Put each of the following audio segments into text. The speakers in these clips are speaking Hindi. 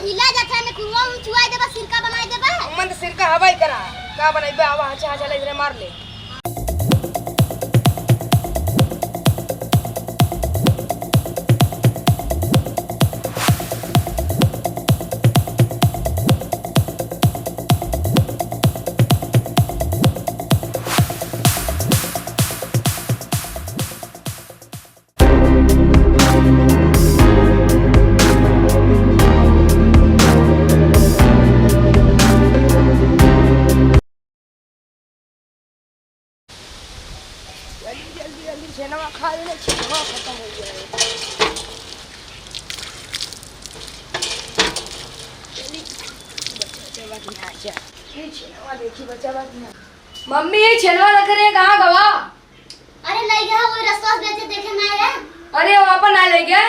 हिला जाता में कुवा में चुआई देबा सिरका बनाई देबा मन तो सिरका हवाई करा का बनाइबे आवा अच्छा अच्छा ले मार ले छेनवा खा ले छेनवा खत्म हो गया चली बच्चा बात नहीं आजा ये छेनवा देखी बच्चा बात नहीं मम्मी ये छेनवा रख रहे हैं कहां गवा अरे ले गया वो रसवा बेचे देखे ना रे अरे वापस ना ले गया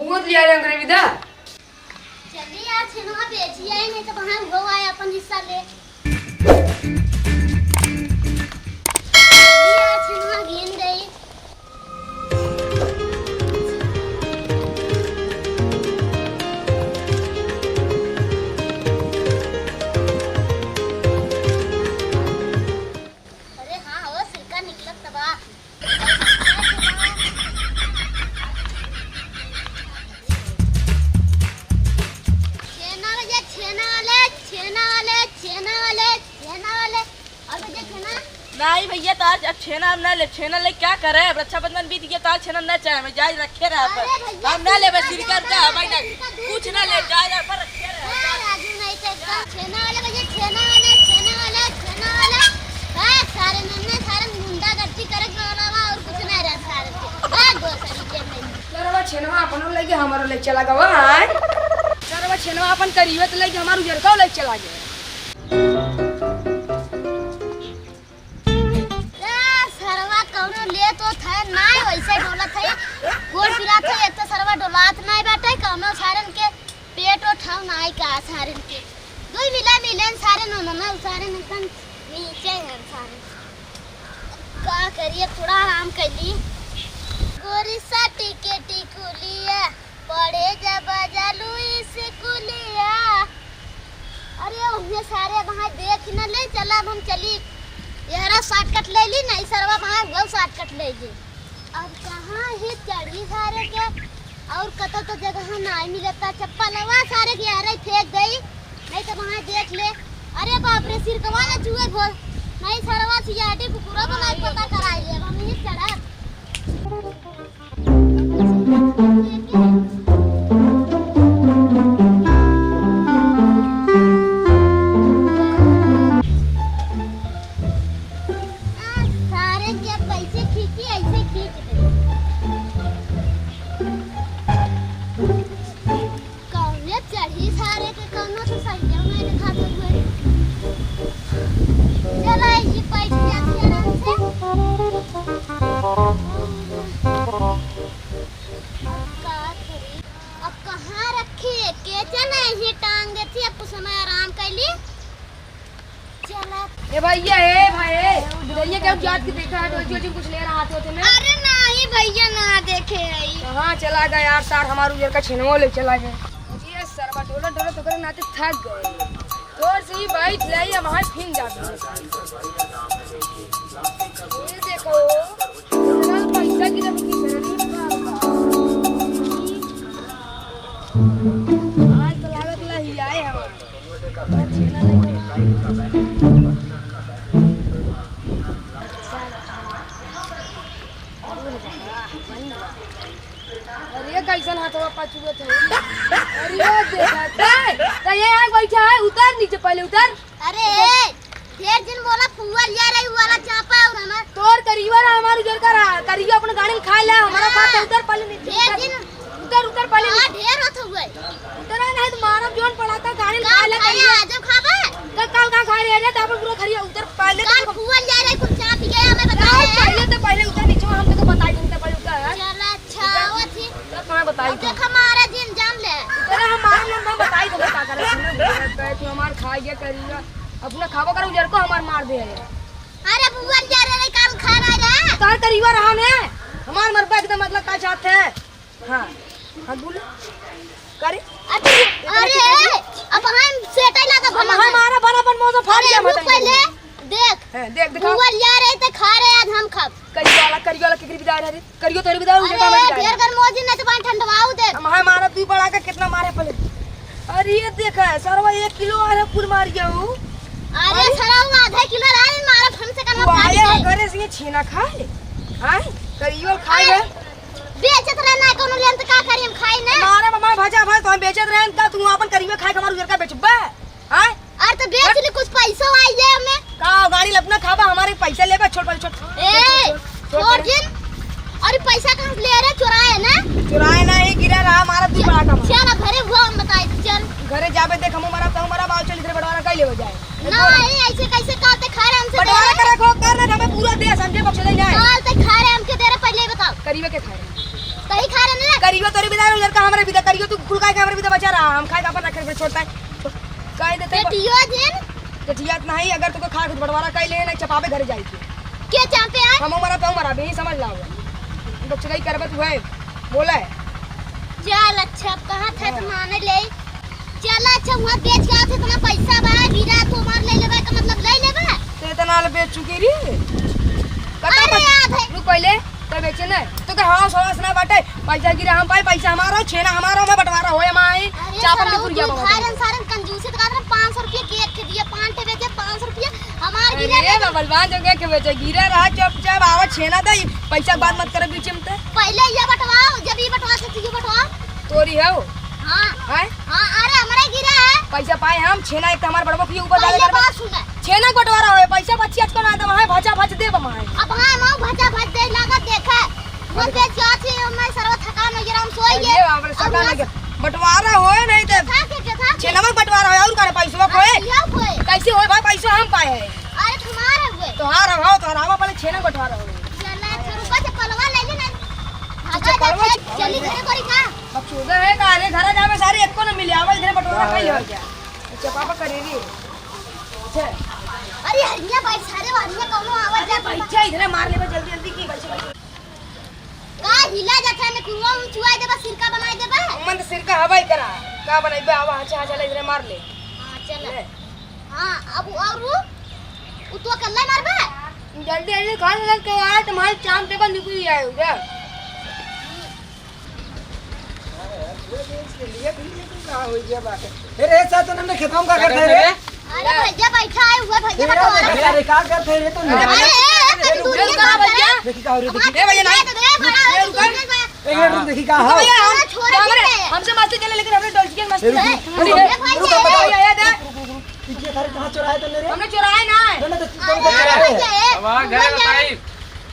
बहुत लिया रे अंग्रेजी विदा चली यार छेनवा बेची आई नहीं तो बाहर हो आए अपन हिस्सा ले यार छेनवा गिन गई नहीं भैया तार अब छेना ना ले छेना ले क्या करे रक्षाबंधन बीत गया तार छेना ना चाहे मैं जाय रखे रहा पर हम ना ले बस सिरकर का भाई ना कुछ ना ले जाय पर रखे रहा राजू नहीं तो छेना वाले भैया छेना वाले हां सारे नन्ने सारे मुंडा गट्टी करे वाला और कुछ नहीं रहा सारे हां दो सारी के नहीं सरवा छेनवा अपन लेके हमारो ले चला गवा सरवा छेनवा अपन करियो तो लेके हमारो जरका ले चला गया वैसे डोलत है गोड़ पिरात है एक तो सरवा डोलात नहीं बैठे कौनो सारन के पेट उठाव नहीं का सारन के दुई मिलन सारे न सारे नसन नीचे है सारे का करिए थोड़ा आराम कर ली गोरी सा टिकेटी कुलिया पड़े जब जालू इस कुलिया अरे उन्हें सारे वहां देख न ले चला हम चली यारा शॉर्टकट ले ली नहीं सरवा वहां वो शॉर्टकट ले ली अब कहाँ ही चढ़ी सारे के और कतो तो जगह नहीं मिलता चप्पलवा सारे के यार फेंक गई नहीं तो वहां देख ले अरे बाप रे सिर कवा ना चुए भोर नहीं सरवा सियाटी कुकुरा बनाई पता कराई ले हम ही चढ़ा सारे के पैसे खींची ऐसे खींच कौने चढ़ी सारे के कौनो तो सही में दिखा दो चला ये पैसे आराम से अब कहाँ रखी है के चला ये टांग देती अब कुछ समय आराम कर ली चला ए भैया ए भाई बुढ़िया क्या जात की देखा है तो कुछ ले रहा हाथ में अरे नहीं भैया ना देखे आई कहां चला गया यार तार हमारू जर का छेनवा ले चला गया ये सरवा डोला डोला तो करे नाते थक गए और सही बैठ ले या वहां फिन जाते ये देखो इतना पैसा की जब की आज तो लागत ला ही आए हमारे छेना नहीं अरे कैसन हाथवा पाछुए थे अरे देखा तो ये आग बैठा है उतर नीचे पहले उतर अरे ढेर दिन बोला फुआ लिया रही वाला चापा और हमार तोर करीबर हमार उधर करा करियो अपने गाड़ी में खा ले हमारा पास उधर पहले नीचे ढेर दिन उधर पहले ढेर होत हुए उधर नहीं तो मानव जोन पड़ा था गाड़ी में खा ले आज खाबा तो कल का खा रहे थे तब पूरा खरिया उधर पहले कल फुआ लिया रही कुछ चाप गया हमें बताओ पहले उधर नीचे हम तो बताई देते पहले उधर चला अच्छा थी तो कहां बताई देख हमारा दिन जान ले तेरा हमारे लोग मैं बताई दो का करे तू हमार खा गया करिया अपना खावा कर उधर को हमार मार दे अरे बुआ लिया रही कल खा रहा है तार करीबर रहा ने हमार मरबा एकदम मतलब का चाहते हैं हां हां बोल करे अरे भला हमारा बराबर मौसम फाड़ गया रुक पहले देख देख दिखा बुआ लिया रहे थे खा रहे आज हम खा करियो वाला किकरी बिदा रे करियो तोरी बिदा उजे का अरे ढेर कर मोजी नहीं तो पानी ठंडवाऊ दे हमारा तू बड़ा का कितना मारे पहले अरे ये देखा है सरवा 1 किलो आ रहा पूर मार गया हूं अरे सराऊ आधा किलो रान मारा फन से करना तू आया घरे से ये छीना खाए हां करियो खाए बेचत रहना कोनो लेन त का करी हम खाई ना मारे मामा भाजा भाई तो बेचत रहन का तू अपन करियो खाए हमार उजर का बेचबे हां अरे तो बेच ले कुछ पैसा आई जाए हमें का गाड़ी अपना खाबा हमारे पैसे लेबे छोड़ ए छोड़ दिन अरे पैसा कहां से ले रहे चुराए ना चुराए ना ही गिरा रहा हमारा तू बड़ा काम चल घरे हुआ हम बताई चल घरे जाबे देख हम हमारा बाल चल इधर बड़वारा कई लेवे जाए ना ऐसे कैसे कहते खा रहे हमसे बड़वारा करे खो कर ना हमें पूरा दे समझे बख्श दे जाए काल तक खा रहे हमके दे रहे पहले ही बताओ करीबे के खाए कहीं खा रहे ना करियो तोरी बिदा उधर का हमारे बिदा करियो तू कुल का हमारे बिदा बचा रहा हम खाए अपन रखे फिर छोड़ता है कह देते बेटियो दिन कटियात नहीं अगर तुको खा के बड़वारा कई ले ना चपावे घरे जाई थी के चाहते हैं हम हमारा पे हमारा भी समझ लाओ बच्चे नहीं करबे तू है बोला है चल अच्छा कहां थे तो माने ले चल अच्छा वहां बेच के आते इतना पैसा बा गिरा तो मार ले लेबे का मतलब ले लेबे ते इतना ले बेच चुकी री अरे याद है रुक पहले तो बेचे ना तो के हां सोच ना बाटे पैसा गिरा हम पाई पैसा हमारा छेना हमारा में बंटवारा होए माई चापन के पुरिया बाबा खारन सारन कंजूसी तो कहते 500 रुपए केक के दिए 5 टे बेचे 500 रुपए हमार गिरा अरे बबलवान जो के बेचे गिरा रहा चुपचाप आवा छेना दे पैसा बात मत कर बीच में पहले ये बटवाओ जब ये बटवा से तुझे बटवाओ तोरी है वो हां हैं हां अरे हमारा गिरा है पैसा पाए हम छेना एक हमार बड़बो के ऊपर पहले डाले बात सुन छेना बंटवारा होए पैसा बच्ची आज को ना दे वहां भाजा भाज दे बमाए अब हां मां भजा भज दे लागत देखा वो ते चाची मैं सर्व थकान हो गया हम सोई गए ये बाबरे सका ना बंटवारा होए नहीं ते था के छेना में बंटवारा होए और करे पैसा खोए लिया कोई कैसे होए भाई पैसा हम पाए है अरे तुम्हारे हुए तो हां रहो तो हरावा पहले छेना बंटवारा होए चला रुपा से पलवा ले ले ना अच्छा, पलवा चली घरे करी का मकसूदा है का अरे घर जावे सारे एक को न मिले आवे इधर बंटवारा कई हो गया अच्छा पापा करेगी अच्छा अरे हरिया भाई सारे हरिया कोनो आवाज जा पैसा इधर मार लेबे जल्दी जल्दी की पैसा का हिला जाता है कुआ में चुआई देबा सिरका बनाई देबा मन तो सिर का हवाई करा का बनाइबे आवा अच्छा चल इधर मार ले हां चल हां अब और उ तो कल्ला मारबे जल्दी जल्दी खा ले के यार तुम्हारे चाम पे बंद निकल आए हो क्या अरे ऐसा तो हमने खेतों का करते रे अरे भैया बैठा है हुआ भैया बटवा अरे का करते रे तुम अरे दूर का भैया देखी का हो रही ए भैया नहीं एक मिनट देखी का हो भैया हम छोड़ दे हमसे मस्ती चले लेकिन हमने डोल चिकन मस्ती रुको भैया ये दे ये थारे कहां चुराए तने रे हमने चुराए ना है ना तो चुराए वहाँ घर बताई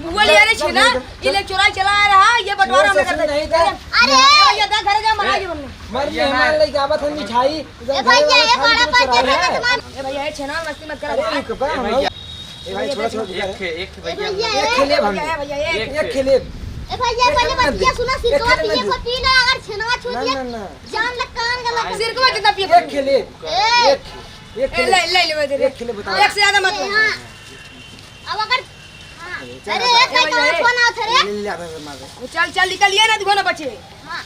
बुआ लिया रे छीना ये ले चुराई चला रहा ये बंटवारा हमने कर नहीं दे था अरे भैया दा घर जा मरा के हमने मर मेहमान ले आवत हम मिठाई ए भैया ये बड़ा पैसे का सामान ए भैया ये छेना मस्ती मत अरे कर रुक बा हम लोग ए भाई छोड़ा छोड़ा एक भैया भैया एक खेले हम भैया भैया ये एक खेले ए भैया पहले बतिया सुना सिरकवा पिए को पी ले अगर छनवा छू ना दिया ना ना जान लग कान गला सिर को कितना पिए एक खेले ए एक खेले ले ले ले दे एक खेले बताओ एक से ज्यादा मत हां अब अगर अरे एक कहीं कहां फोन आउत रे ले ले आ मार चल चल निकलिए ना देखो ना बच्चे हां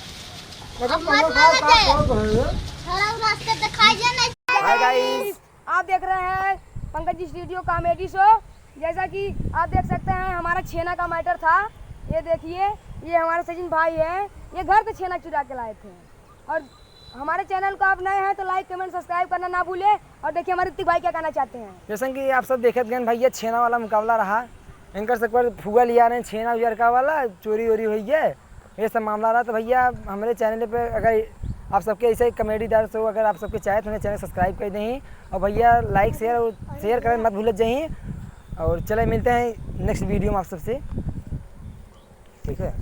मतलब मत मारते थोड़ा रास्ते दिखाई दे नहीं हाय गाइस आप देख रहे हैं Pankaj ji studio comedy show जैसा कि आप देख सकते हैं हमारा छेना का मैटर था ये देखिए ये हमारे सचिन भाई हैं ये घर से छेना चुरा के लाए थे और हमारे चैनल को आप नए हैं तो लाइक कमेंट सब्सक्राइब करना ना भूलें और देखिए हमारे ऋतिक भाई क्या कहना चाहते हैं जैसा कि आप सब देखत गए भैया छेना वाला मुकाबला रहा इनकर से पर फुगा लिया रहे छेना उजरका वाला चोरी वोरी हुई है ये सब मामला रहा तो भैया हमारे चैनल पे अगर आप सबके ऐसे कमेडीदार शो अगर आप सबके चाहे तो हमें चैनल सब्सक्राइब कर दें और भैया लाइक शेयर करें मत भूल जाइए और चले मिलते हैं नेक्स्ट वीडियो में आप सबसे ठीक है।